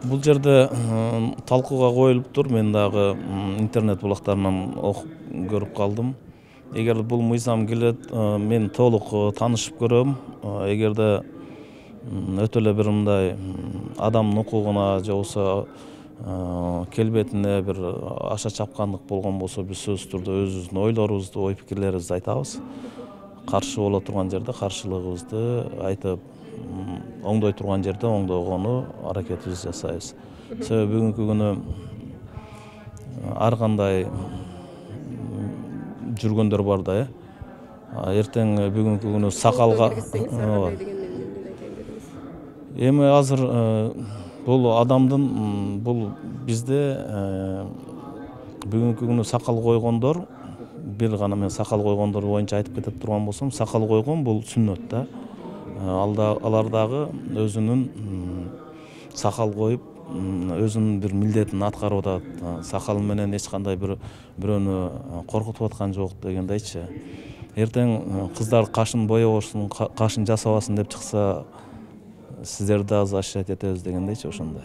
Бул жерде талкууга коюлуптур. Мен дагы интернет булактарынан окуп көрүп калдым. Эгер бул мыйзам келет, мен толук таанышып көрөм. Эгерде өтө эле бир мындай адамдын укугуна же болбосо келбетине бир аша чапкандык болгон болсо, биз сөзсүз түрдө өзүбүздүн ойлорубузду, ой пикирлерибизди айтабыз. Каршы боло турган жерде каршылыгыбызды айтып, оңдой турган жерде оңдогону аракетибизди жасайбыз. Себеби бүгүнкү күнү ар кандай жүргөндөр бар да, эртең бүгүнкү күнү сакалга эми азыр бул адамдын бул бизде бүгүнкү күнү сакал койгондор, бир гана мен сакал койгондор боюнча айтып кетип турган болсом, сакал койгон бул сүннөт да. Алар дагы өзүнүн сакал коюп, өзүнүн бир милдетин аткарып атат. Сакал менен эч кандай бирөөнү коркутуп аткан жок дегендейчи. Эртең кыздар кашын боебосун, кашын жасабасын деп чыкса, сиздерди да защищать этебиз дегендейчи, ошондой.